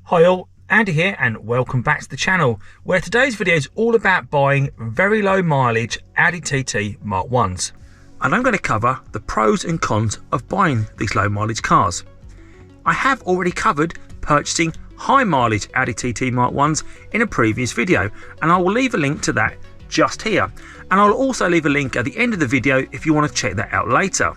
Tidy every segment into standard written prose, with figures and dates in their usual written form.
Hi all, Andy here and welcome back to the channel, where today's video is all about buying very low mileage Audi TT Mk1s. And I'm going to cover the pros and cons of buying these low mileage cars. I have already covered purchasing high mileage Audi TT Mk1s in a previous video, and I will leave a link to that just here. And I'll also leave a link at the end of the video if you want to check that out later.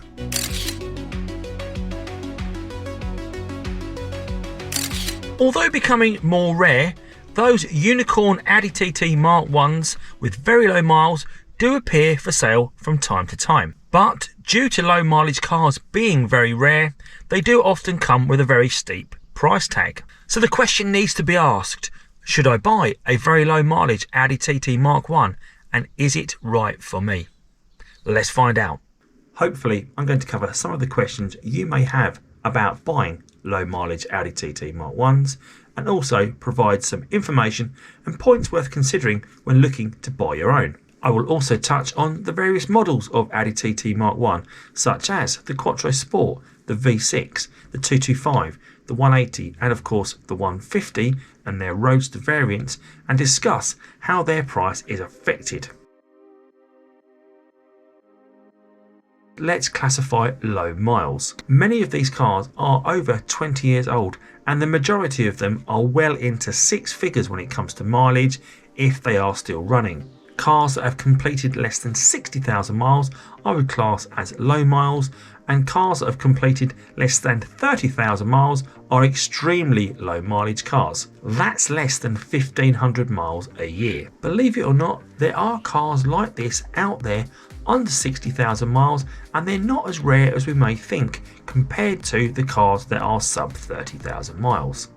Although becoming more rare, those unicorn Audi TT Mk1s with very low miles do appear for sale from time to time. But due to low mileage cars being very rare, they do often come with a very steep price tag. So the question needs to be asked, should I buy a very low mileage Audi TT Mk1 and is it right for me? Let's find out. Hopefully I'm going to cover some of the questions you may have about buying low mileage Audi TT Mk1s and also provide some information and points worth considering when looking to buy your own. I will also touch on the various models of Audi TT Mk1, such as the Quattro Sport, the V6, the 225, the 180 and of course the 150 and their roadster variants, and discuss how their price is affected. Let's classify low miles. Many of these cars are over 20 years old and the majority of them are well into six figures when it comes to mileage if they are still running. Cars that have completed less than 60,000 miles I would class as low miles, and cars that have completed less than 30,000 miles are extremely low mileage cars. That's less than 1,500 miles a year. Believe it or not, there are cars like this out there under 60,000 miles, and they're not as rare as we may think compared to the cars that are sub 30,000 miles.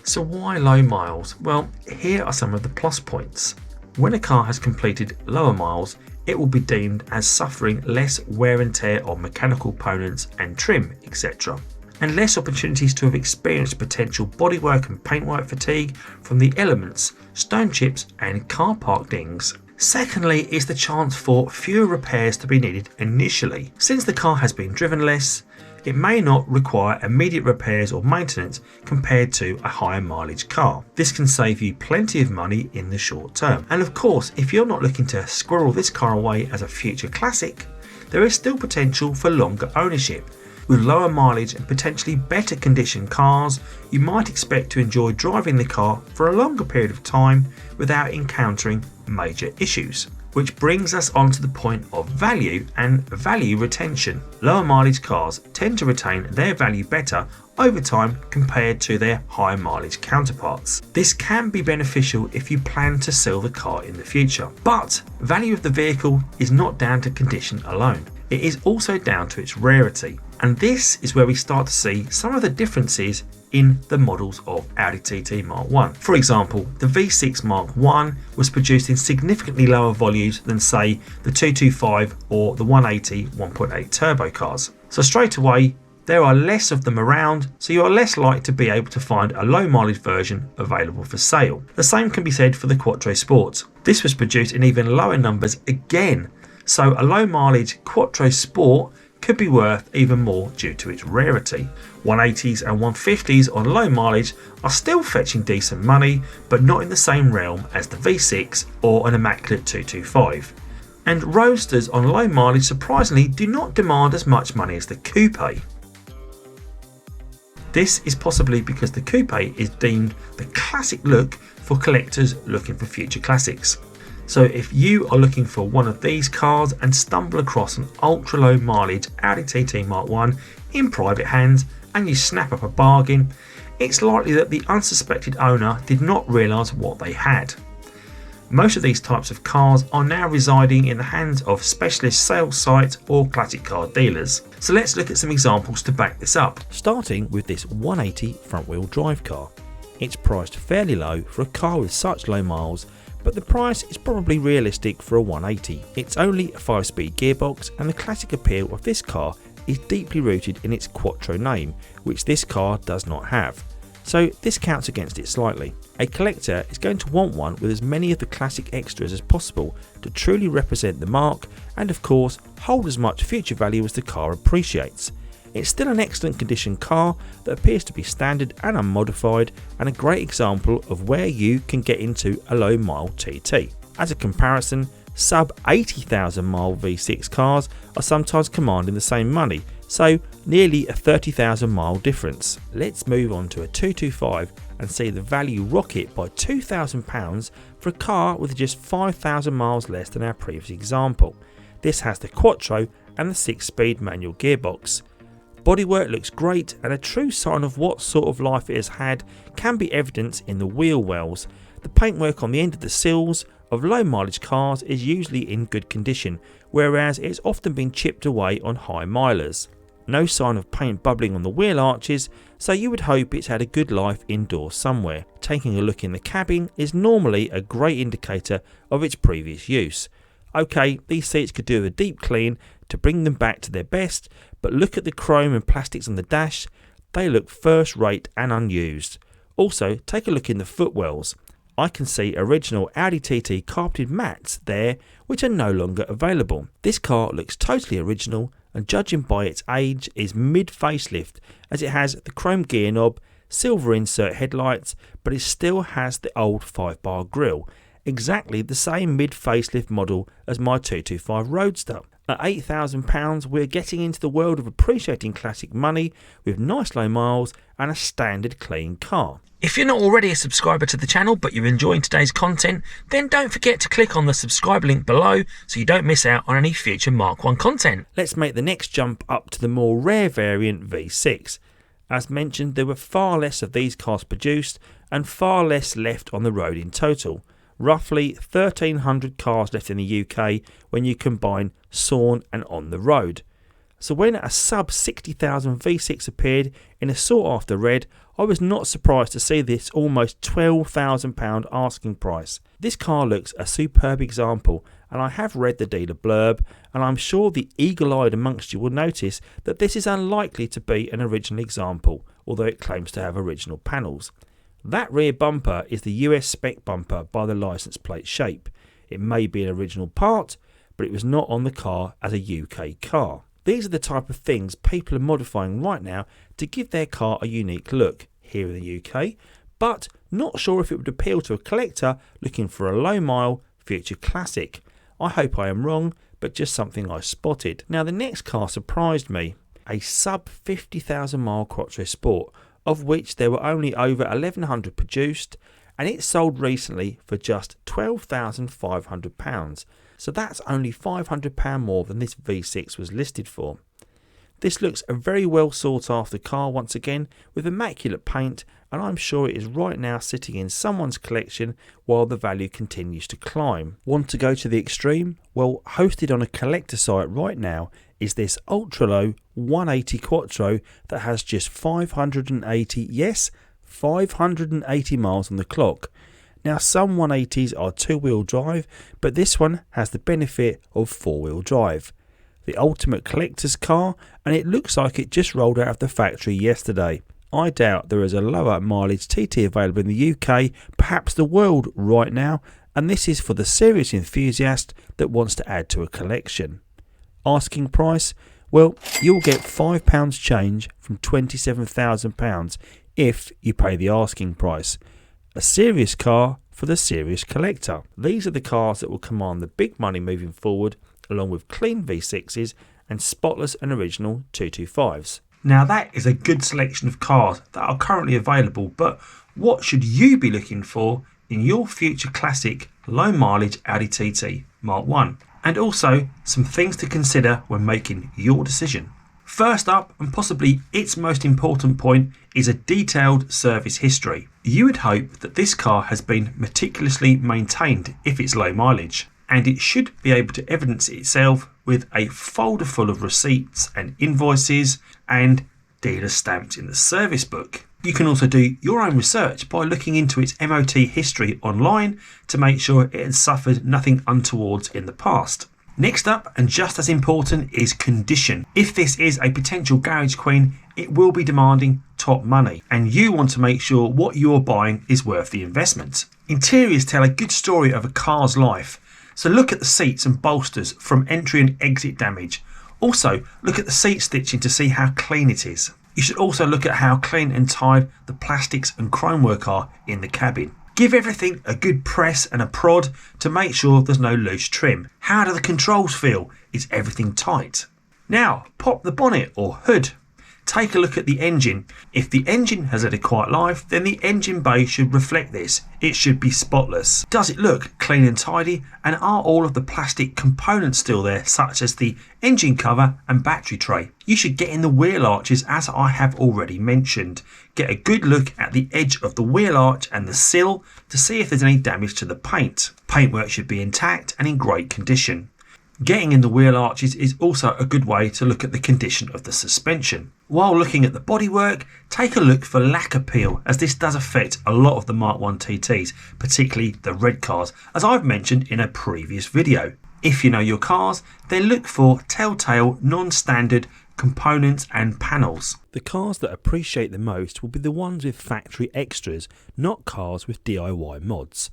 So why low miles? Well, here are some of the plus points. When a car has completed lower miles, it will be deemed as suffering less wear and tear on mechanical components and trim, etc. and less opportunities to have experienced potential bodywork and paintwork fatigue from the elements, stone chips and car park dings. Secondly is the chance for fewer repairs to be needed initially. Since the car has been driven less, it may not require immediate repairs or maintenance compared to a higher mileage car. This can save you plenty of money in the short term. And of course, if you're not looking to squirrel this car away as a future classic, there is still potential for longer ownership. With lower mileage and potentially better conditioned cars, you might expect to enjoy driving the car for a longer period of time without encountering major issues. Which brings us on to the point of value and value retention. Lower mileage cars tend to retain their value better over time compared to their higher mileage counterparts. This can be beneficial if you plan to sell the car in the future. But value of the vehicle is not down to condition alone. It is also down to its rarity. And this is where we start to see some of the differences in the models of Audi TT Mk1. For example, the V6 Mk1 was produced in significantly lower volumes than say the 225 or the 180 1.8 turbo cars. So straight away, there are less of them around, so you are less likely to be able to find a low mileage version available for sale. The same can be said for the Quattro Sport. This was produced in even lower numbers again, so a low mileage Quattro Sport could be worth even more due to its rarity. 180s and 150s on low mileage are still fetching decent money, but not in the same realm as the V6 or an immaculate 225. And roadsters on low mileage surprisingly do not demand as much money as the coupe. This is possibly because the coupe is deemed the classic look for collectors looking for future classics. So if you are looking for one of these cars and stumble across an ultra low mileage Audi TT Mk1 in private hands and you snap up a bargain, it's likely that the unsuspected owner did not realise what they had. Most of these types of cars are now residing in the hands of specialist sales sites or classic car dealers. So let's look at some examples to back this up. Starting with this 180 front wheel drive car. It's priced fairly low for a car with such low miles, but the price is probably realistic for a 180. It's only a 5-speed gearbox, and the classic appeal of this car is deeply rooted in its Quattro name, which this car does not have. So this counts against it slightly. A collector is going to want one with as many of the classic extras as possible to truly represent the mark and of course hold as much future value as the car appreciates. It's still an excellent condition car that appears to be standard and unmodified, and a great example of where you can get into a low mile TT. As a comparison, sub 80,000 mile V6 cars are sometimes commanding the same money, so nearly a 30,000 mile difference. Let's move on to a 225 and see the value rocket by £2,000 for a car with just 5,000 miles less than our previous example. This has the Quattro and the 6-speed manual gearbox. Bodywork looks great, and a true sign of what sort of life it has had can be evident in the wheel wells. The paintwork on the end of the sills of low mileage cars is usually in good condition, whereas it's often been chipped away on high milers. No sign of paint bubbling on the wheel arches, so you would hope it's had a good life indoors somewhere. Taking a look in the cabin is normally a great indicator of its previous use. Okay, these seats could do with a deep clean to bring them back to their best, but look at the chrome and plastics on the dash, they look first rate and unused. Also, take a look in the footwells. I can see original Audi TT carpeted mats there, which are no longer available. This car looks totally original, and judging by its age is mid facelift, as it has the chrome gear knob, silver insert headlights, but it still has the old 5-bar grille, exactly the same mid facelift model as my 225 Roadster. At £8,000 we're getting into the world of appreciating classic money with nice low miles and a standard clean car. If you're not already a subscriber to the channel but you're enjoying today's content, then don't forget to click on the subscribe link below so you don't miss out on any future Mk1 content. Let's make the next jump up to the more rare variant V6. As mentioned, there were far less of these cars produced and far less left on the road in total. Roughly 1,300 cars left in the UK when you combine sawn and on the road. So when a sub 60,000 V6 appeared in a sought after red, I was not surprised to see this almost £12,000 asking price. This car looks a superb example, and I have read the dealer blurb, and I'm sure the eagle-eyed amongst you will notice that this is unlikely to be an original example, although it claims to have original panels. That rear bumper is the US spec bumper by the licence plate shape. It may be an original part, but it was not on the car as a UK car. These are the type of things people are modifying right now to give their car a unique look here in the UK, but not sure if it would appeal to a collector looking for a low mile future classic. I hope I am wrong, but just something I spotted. Now the next car surprised me, a sub 50,000 mile Quattro Sport, of which there were only over 1,100 produced, and it sold recently for just £12,500. So that's only £500 more than this V6 was listed for. This looks a very well sought after car once again, with immaculate paint, and I'm sure it is right now sitting in someone's collection while the value continues to climb. Want to go to the extreme? Well, hosted on a collector site right now is this ultra low 180 Quattro that has just 580, yes, 580 miles on the clock. Now some 180s are 2-wheel drive, but this one has the benefit of 4-wheel drive. The ultimate collector's car, and it looks like it just rolled out of the factory yesterday. I doubt there is a lower mileage TT available in the UK, perhaps the world right now, and this is for the serious enthusiast that wants to add to a collection. Asking price? Well, you'll get £5 change from £27,000 if you pay the asking price. A serious car for the serious collector. These are the cars that will command the big money moving forward, along with clean V6s and spotless and original 225s. Now that is a good selection of cars that are currently available, but what should you be looking for in your future classic low mileage Audi TT Mk1? And also some things to consider when making your decision. First up, and possibly its most important point, is a detailed service history. You would hope that this car has been meticulously maintained if it's low mileage, and it should be able to evidence itself with a folder full of receipts and invoices and dealer stamps in the service book. You can also do your own research by looking into its MOT history online to make sure it has suffered nothing untowards in the past. Next up, and just as important, is condition. If this is a potential garage queen, it will be demanding top money, and you want to make sure what you're buying is worth the investment. Interiors tell a good story of a car's life, so look at the seats and bolsters from entry and exit damage. Also, look at the seat stitching to see how clean it is. You should also look at how clean and tied the plastics and chromework are in the cabin. Give everything a good press and a prod to make sure there's no loose trim. How do the controls feel? Is everything tight? Now, pop the bonnet or hood. Take a look at the engine. If the engine has had a quiet life, then the engine bay should reflect this. It should be spotless. Does it look clean and tidy? And are all of the plastic components still there, such as the engine cover and battery tray? You should get in the wheel arches, as I have already mentioned. Get a good look at the edge of the wheel arch and the sill to see if there's any damage to the paint. Paintwork should be intact and in great condition. Getting in the wheel arches is also a good way to look at the condition of the suspension. While looking at the bodywork, take a look for lacquer peel, as this does affect a lot of the Mark 1 TTs, particularly the red cars, as I've mentioned in a previous video. If you know your cars, then look for telltale non-standard components and panels. The cars that appreciate the most will be the ones with factory extras, not cars with DIY mods.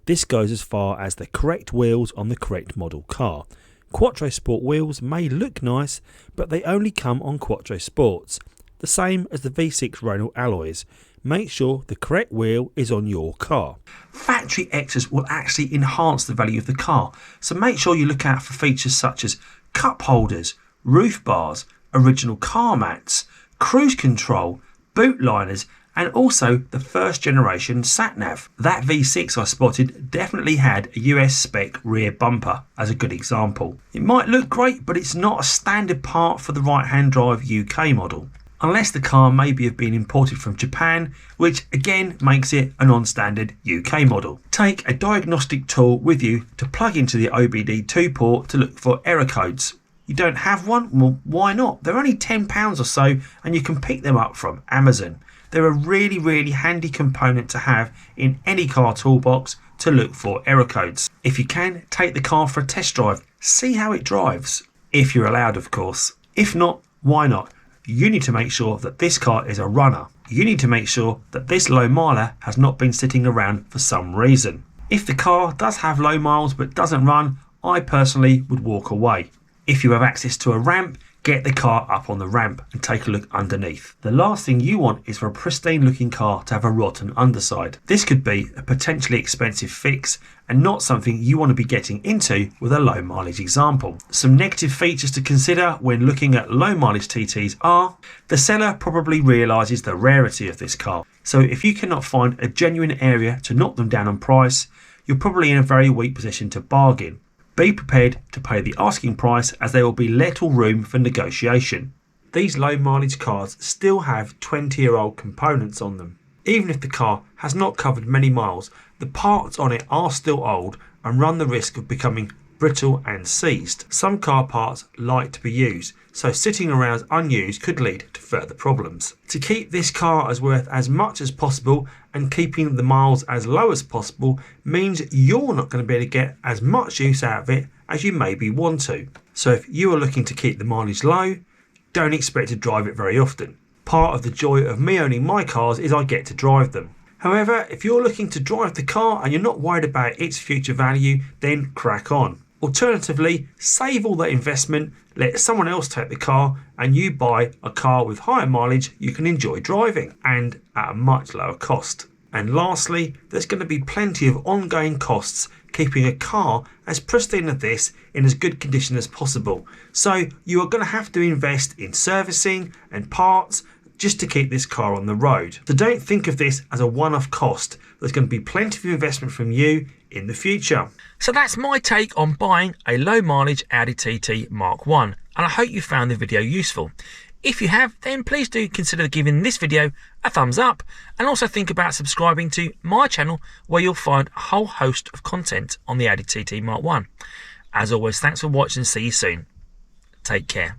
This goes as far as the correct wheels on the correct model car. Quattro Sport wheels may look nice, but they only come on Quattro Sports, the same as the V6 Renault alloys. Make sure the correct wheel is on your car. Factory extras will actually enhance the value of the car, so make sure you look out for features such as cup holders, roof bars, original car mats, cruise control, boot liners, and also the first generation sat-nav. That V6 I spotted definitely had a US spec rear bumper as a good example. It might look great, but it's not a standard part for the right-hand drive UK model, unless the car maybe have been imported from Japan, which again makes it a non-standard UK model. Take a diagnostic tool with you to plug into the OBD2 port to look for error codes. You don't have one? Well, why not? They're only £10 or so, and you can pick them up from Amazon. They're a really handy component to have in any car toolbox to look for error codes. If you can, take the car for a test drive, see how it drives. If you're allowed, of course. If not, why not? You need to make sure that this car is a runner. You need to make sure that this low miler has not been sitting around for some reason. If the car does have low miles but doesn't run, I personally would walk away. If you have access to a ramp, get the car up on the ramp and take a look underneath. The last thing you want is for a pristine looking car to have a rotten underside. This could be a potentially expensive fix and not something you want to be getting into with a low mileage example. Some negative features to consider when looking at low mileage TTs are: the seller probably realises the rarity of this car. So if you cannot find a genuine area to knock them down on price, you're probably in a very weak position to bargain. Be prepared to pay the asking price, as there will be little room for negotiation. These low mileage cars still have 20-year-old components on them. Even if the car has not covered many miles, the parts on it are still old and run the risk of becoming brittle and seized. Some car parts like to be used, so sitting around unused could lead to further problems. To keep this car as worth as much as possible and keeping the miles as low as possible means you're not going to be able to get as much use out of it as you maybe want to. So if you are looking to keep the mileage low, don't expect to drive it very often. Part of the joy of me owning my cars is I get to drive them. However, if you're looking to drive the car and you're not worried about its future value, then crack on. Alternatively, save all that investment, let someone else take the car, and you buy a car with higher mileage you can enjoy driving and at a much lower cost. And lastly, there's going to be plenty of ongoing costs keeping a car as pristine as this in as good condition as possible. So you are going to have to invest in servicing and parts just to keep this car on the road. So don't think of this as a one-off cost. There's going to be plenty of investment from you in the future. So that's my take on buying a low mileage Audi TT Mk1, and I hope you found the video useful. If you have, then please do consider giving this video a thumbs up, and also think about subscribing to my channel, where you'll find a whole host of content on the Audi TT Mk1. As always, thanks for watching, see you soon. Take care.